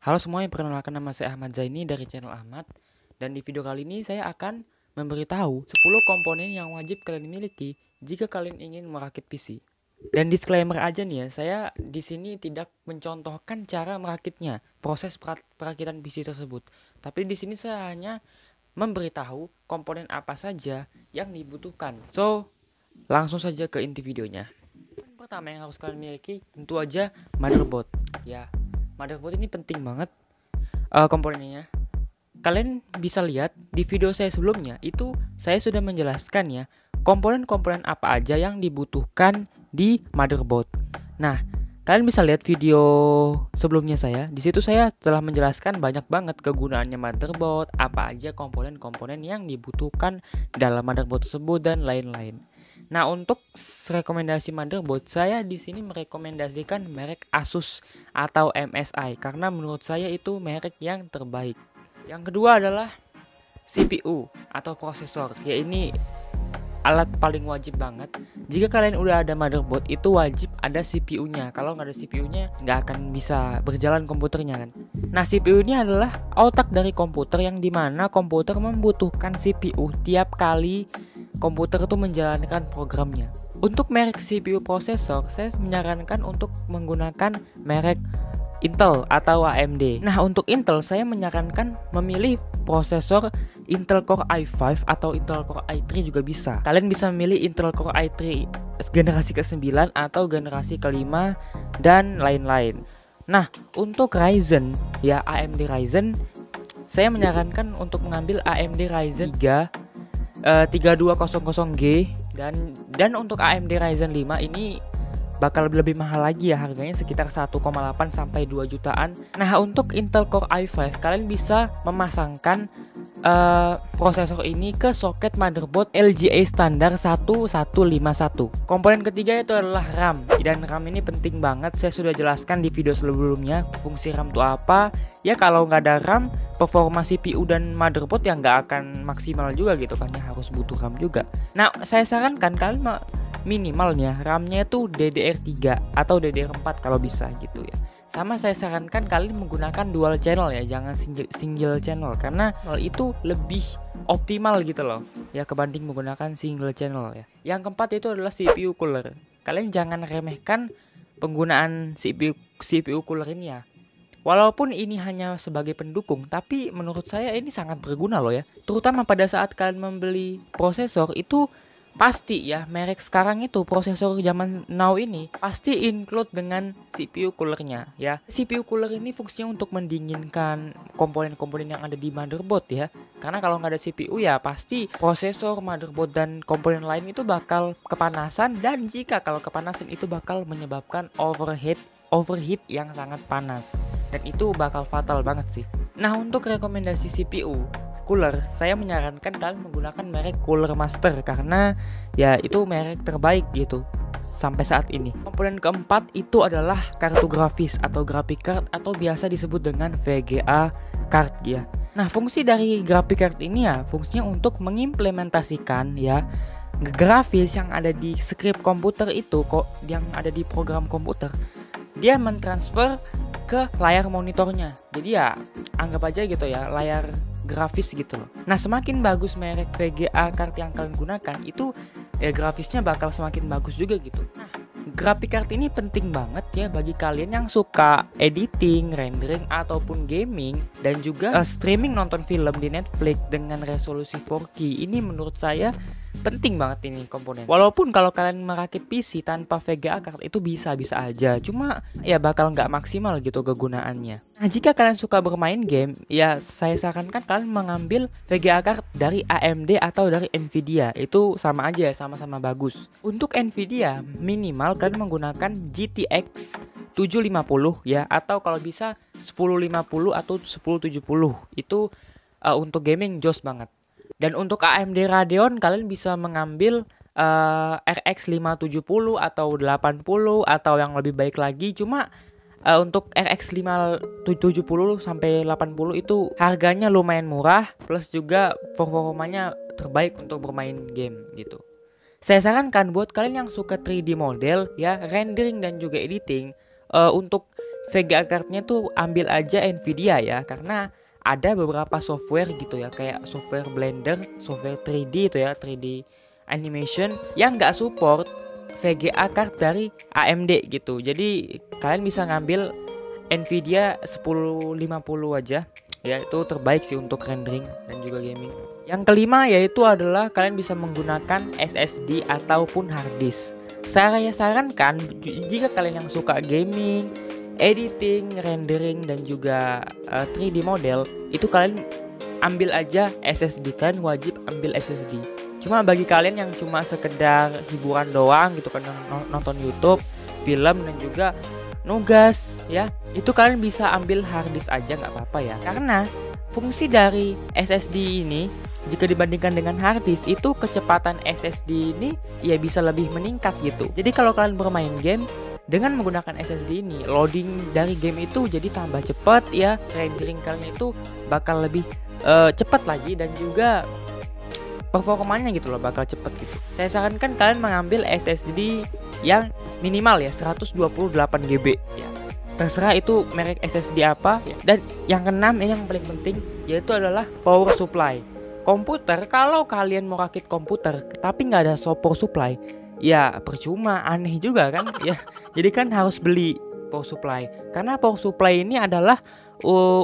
Halo semuanya, perkenalkan nama saya Ahmad Zaini dari channel Ahmad. Dan di video kali ini saya akan memberitahu 10 komponen yang wajib kalian miliki jika kalian ingin merakit PC. Dan disclaimer aja nih ya, saya di sini tidak mencontohkan cara merakitnya, proses perakitan PC tersebut. Tapi di sini saya hanya memberitahu komponen apa saja yang dibutuhkan. So, langsung saja ke inti videonya. Pertama yang harus kalian miliki tentu aja motherboard. Ya, motherboard ini penting banget komponennya. Kalian bisa lihat di video saya sebelumnya, itu saya sudah menjelaskan ya komponen-komponen apa aja yang dibutuhkan di motherboard. Nah, kalian bisa lihat video sebelumnya saya. Di situ saya telah menjelaskan banyak banget kegunaannya motherboard, apa aja komponen-komponen yang dibutuhkan dalam motherboard tersebut dan lain-lain. Nah, untuk rekomendasi motherboard, saya di sini merekomendasikan merek Asus atau MSI karena menurut saya itu merek yang terbaik. Yang kedua adalah CPU atau prosesor. Ya, ini alat paling wajib banget. Jika kalian udah ada motherboard, itu wajib ada CPU-nya. Kalau nggak ada CPU-nya, nggak akan bisa berjalan komputernya kan. Nah, CPU ini adalah otak dari komputer yang dimana komputer membutuhkan CPU tiap kali komputer itu menjalankan programnya. Untuk merek CPU prosesor, saya menyarankan untuk menggunakan merek Intel atau AMD. Nah, untuk Intel saya menyarankan memilih prosesor Intel Core i5 atau Intel Core i3 juga bisa. Kalian bisa memilih Intel Core i3 generasi ke-9 atau generasi ke-5 dan lain-lain. Nah, untuk Ryzen ya AMD Ryzen, saya menyarankan untuk mengambil AMD Ryzen 3 3200G dan untuk AMD Ryzen 5 ini bakal lebih mahal lagi ya, harganya sekitar 1,8 sampai 2 jutaan. Nah, untuk Intel Core i5 kalian bisa memasangkan prosesor ini ke soket motherboard LGA standar 1151. Komponen ketiga itu adalah RAM, dan RAM ini penting banget. Saya sudah jelaskan di video sebelumnya fungsi RAM itu apa. Ya, kalau nggak ada RAM, performa CPU dan motherboard yang nggak akan maksimal juga gitu kan ya, harus butuh RAM juga. Nah, saya sarankan kalian minimalnya RAM-nya itu DDR3 atau DDR4 kalau bisa gitu ya. Sama saya sarankan kalian menggunakan dual channel ya, jangan single channel karena hal itu lebih optimal gitu loh ya kebanding menggunakan single channel ya. Yang keempat itu adalah CPU cooler. Kalian jangan remehkan penggunaan CPU cooler ini ya. Walaupun ini hanya sebagai pendukung, tapi menurut saya ini sangat berguna loh ya. Terutama pada saat kalian membeli prosesor itu pasti ya, merek sekarang itu prosesor zaman now ini pasti include dengan CPU coolernya ya. CPU cooler ini fungsinya untuk mendinginkan komponen-komponen yang ada di motherboard ya. Karena kalau nggak ada CPU ya pasti prosesor, motherboard dan komponen lain itu bakal kepanasan, dan jika kalau kepanasan itu bakal menyebabkan overheat yang sangat panas, dan itu bakal fatal banget sih. Nah, untuk rekomendasi CPU cooler, saya menyarankan kalian menggunakan merek Cooler Master karena ya itu merek terbaik gitu sampai saat ini. Komponen keempat itu adalah kartu grafis atau graphic card atau biasa disebut dengan VGA card ya. Nah, fungsi dari graphic card ini ya fungsinya untuk mengimplementasikan ya grafis yang ada di script komputer itu kok, yang ada di program komputer, dia mentransfer ke layar monitornya. Jadi ya anggap aja gitu ya, layar grafis gitu loh. Nah, semakin bagus merek VGA card yang kalian gunakan, itu ya grafisnya bakal semakin bagus juga gitu. Nah, graphic card ini penting banget ya bagi kalian yang suka editing, rendering ataupun gaming, dan juga streaming nonton film di Netflix dengan resolusi 4K. Ini menurut saya penting banget ini komponen. Walaupun kalau kalian merakit PC tanpa VGA card itu bisa-bisa aja, cuma ya bakal nggak maksimal gitu kegunaannya. Nah, jika kalian suka bermain game, ya saya sarankan kalian mengambil VGA card dari AMD atau dari Nvidia. Itu sama aja, sama-sama bagus. Untuk Nvidia, minimal kalian menggunakan GTX 750 ya, atau kalau bisa 1050 atau 1070. Itu untuk gaming jos banget. Dan untuk AMD Radeon kalian bisa mengambil RX 570 atau 80 atau yang lebih baik lagi. Cuma untuk RX 570 sampai 80 itu harganya lumayan murah, plus juga performanya terbaik untuk bermain game gitu. Saya sarankan buat kalian yang suka 3D model ya, rendering dan juga editing, untuk VGA cardnya tuh ambil aja Nvidia ya, karena ada beberapa software gitu ya, kayak software Blender, software 3D itu ya, 3D animation yang nggak support VGA card dari AMD gitu. Jadi kalian bisa ngambil Nvidia 1050 aja ya, itu terbaik sih untuk rendering dan juga gaming. Yang kelima yaitu adalah kalian bisa menggunakan SSD ataupun hard disk. Saya sarankan jika kalian yang suka gaming, editing, rendering dan juga 3D model, itu kalian ambil aja SSD, kalian wajib ambil SSD. Cuma bagi kalian yang cuma sekedar hiburan doang gitu kan, nonton YouTube, film dan juga nugas ya, itu kalian bisa ambil hard disk aja, nggak apa-apa ya. Karena fungsi dari SSD ini jika dibandingkan dengan hard disk, itu kecepatan SSD ini ya bisa lebih meningkat gitu. Jadi kalau kalian bermain game dengan menggunakan SSD ini, loading dari game itu jadi tambah cepat ya, rendering kalian itu bakal lebih cepat lagi dan juga performanya gitu loh bakal cepet gitu. Saya sarankan kalian mengambil SSD yang minimal ya 128 GB ya. Terserah itu merek SSD apa ya. Dan yang keenam ini yang paling penting yaitu adalah power supply. Komputer, kalau kalian mau rakit komputer tapi nggak ada power supply, ya percuma, aneh juga kan ya. Jadi kan harus beli power supply. Karena power supply ini adalah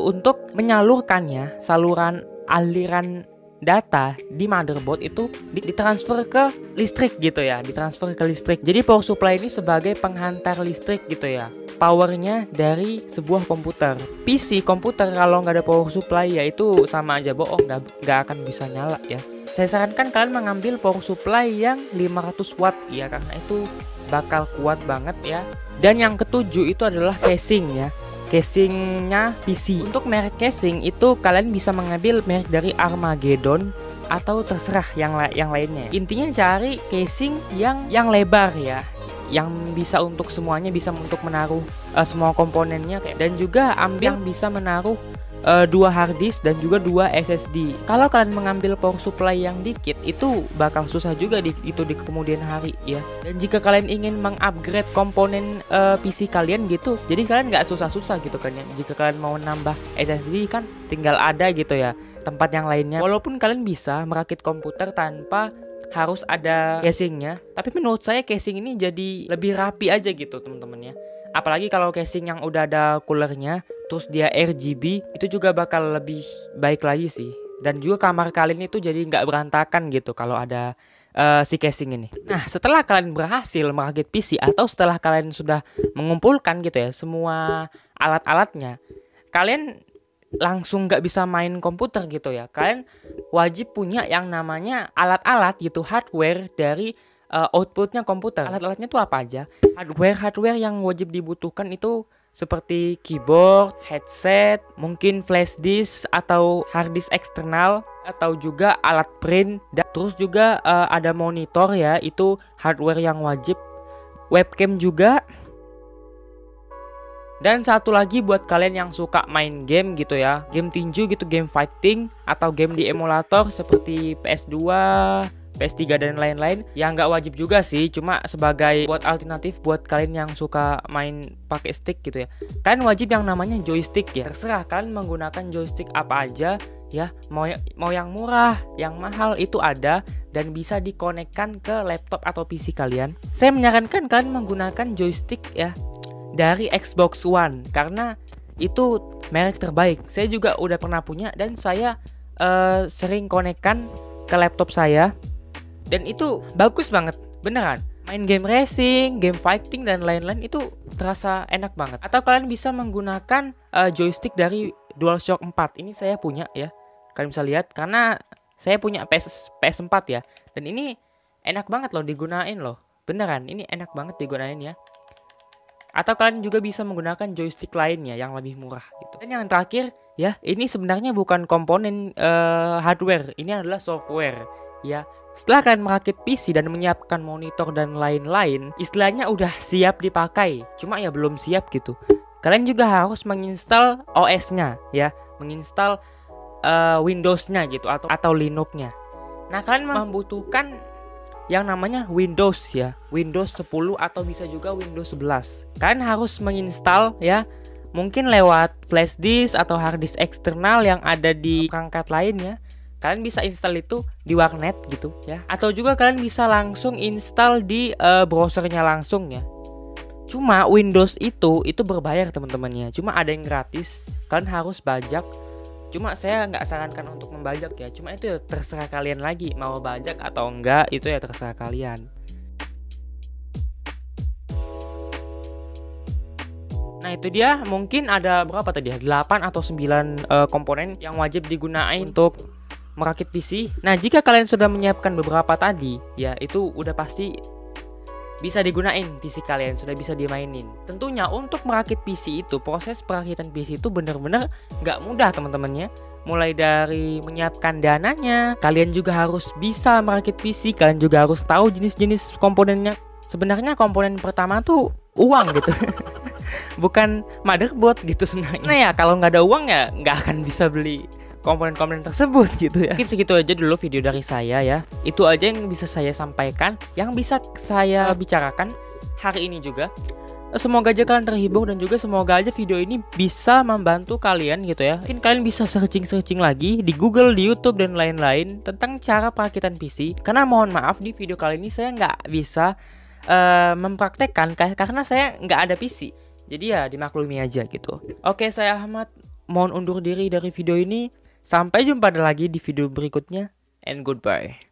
untuk menyalurkannya, saluran aliran data di motherboard itu ditransfer ke listrik gitu ya, ditransfer ke listrik. Jadi power supply ini sebagai penghantar listrik gitu ya, powernya dari sebuah komputer. PC komputer kalau nggak ada power supply ya itu sama aja bohong, nggak akan bisa nyala ya. Saya sarankan kalian mengambil power supply yang 500 watt ya, karena itu bakal kuat banget ya. Dan yang ketujuh itu adalah casing ya, casingnya PC. Untuk merek casing itu kalian bisa mengambil merek dari Armageddon atau terserah yang lainnya. Intinya cari casing yang lebar ya, yang bisa untuk semuanya, bisa untuk menaruh semua komponennya dan juga ambil yang bisa menaruh 2 hard disk dan juga 2 SSD. Kalau kalian mengambil power supply yang dikit itu bakal susah juga di kemudian hari ya. Dan jika kalian ingin mengupgrade komponen PC kalian gitu, jadi kalian nggak susah-susah gitu kan ya. Jika kalian mau nambah SSD kan tinggal ada gitu ya tempat yang lainnya. Walaupun kalian bisa merakit komputer tanpa harus ada casingnya, tapi menurut saya casing ini jadi lebih rapi aja gitu teman-teman ya. Apalagi kalau casing yang udah ada coolernya, terus dia RGB, itu juga bakal lebih baik lagi sih. Dan juga kamar kalian itu jadi nggak berantakan gitu kalau ada si casing ini. Nah, setelah kalian berhasil merakit PC atau setelah kalian sudah mengumpulkan gitu ya semua alat-alatnya, kalian langsung nggak bisa main komputer gitu ya. Kalian wajib punya yang namanya alat-alat gitu, hardware dari outputnya komputer. Alat-alatnya tuh apa aja? Hardware yang wajib dibutuhkan itu seperti keyboard, headset, mungkin flash disk atau hard disk eksternal, atau juga alat print. Dan terus juga ada monitor ya, itu hardware yang wajib. Webcam juga. Dan satu lagi buat kalian yang suka main game gitu ya, game tinju gitu, game fighting atau game di emulator seperti PS2, PS3 dan lain-lain, ya nggak wajib juga sih, cuma sebagai buat alternatif buat kalian yang suka main pakai stick gitu ya. Kalian wajib yang namanya joystick ya. Terserah kalian menggunakan joystick apa aja ya, mau yang murah, yang mahal itu ada dan bisa dikonekkan ke laptop atau PC kalian. Saya menyarankan kalian menggunakan joystick ya dari Xbox One karena itu merek terbaik. Saya juga udah pernah punya dan saya sering konekkan ke laptop saya. Dan itu bagus banget, beneran. Main game racing, game fighting, dan lain-lain itu terasa enak banget. Atau kalian bisa menggunakan joystick dari DualShock 4. Ini saya punya ya. Kalian bisa lihat, karena saya punya PS4 ya. Dan ini enak banget loh digunain loh. Beneran, ini enak banget digunain ya. Atau kalian juga bisa menggunakan joystick lainnya yang lebih murah gitu. Dan yang terakhir ya, ini sebenarnya bukan komponen hardware. Ini adalah software ya. Setelah kalian merakit PC dan menyiapkan monitor dan lain-lain, istilahnya udah siap dipakai, cuma ya belum siap gitu. Kalian juga harus menginstal OS-nya ya, menginstal Windows-nya gitu atau Linux-nya. Nah, kalian membutuhkan yang namanya Windows ya, Windows 10 atau bisa juga Windows 11. Kalian harus menginstal ya mungkin lewat flash disk atau hard disk eksternal yang ada di perangkat lainnya. Kalian bisa install itu di warnet gitu ya. Atau juga kalian bisa langsung install di browsernya langsung ya. Cuma Windows itu berbayar teman-temannya. Cuma ada yang gratis, kalian harus bajak. Cuma saya nggak sarankan untuk membajak ya. Cuma itu terserah kalian lagi, mau bajak atau enggak itu ya terserah kalian. Nah itu dia, mungkin ada berapa tadi ya, 8 atau 9 komponen yang wajib digunain untuk merakit PC. Nah jika kalian sudah menyiapkan beberapa tadi ya, itu udah pasti bisa digunain PC kalian, sudah bisa dimainin. Tentunya untuk merakit PC itu, proses perakitan PC itu benar-benar nggak mudah teman-temannya. Mulai dari menyiapkan dananya, kalian juga harus bisa merakit PC, kalian juga harus tahu jenis-jenis komponennya. Sebenarnya komponen pertama tuh uang gitu. Bukan motherboard gitu sebenarnya. Nah ya kalau nggak ada uang ya nggak akan bisa beli komponen-komponen tersebut gitu ya. Mungkin segitu aja dulu video dari saya ya. Itu aja yang bisa saya sampaikan, yang bisa saya bicarakan hari ini juga. Semoga aja kalian terhibur dan juga semoga aja video ini bisa membantu kalian gitu ya. Mungkin kalian bisa searching lagi di Google, di YouTube dan lain-lain tentang cara perakitan PC. Karena mohon maaf di video kali ini saya nggak bisa mempraktekkan karena saya nggak ada PC. Jadi ya dimaklumi aja gitu. Oke, saya Ahmad mohon undur diri dari video ini. Sampai jumpa lagi di video berikutnya, and goodbye.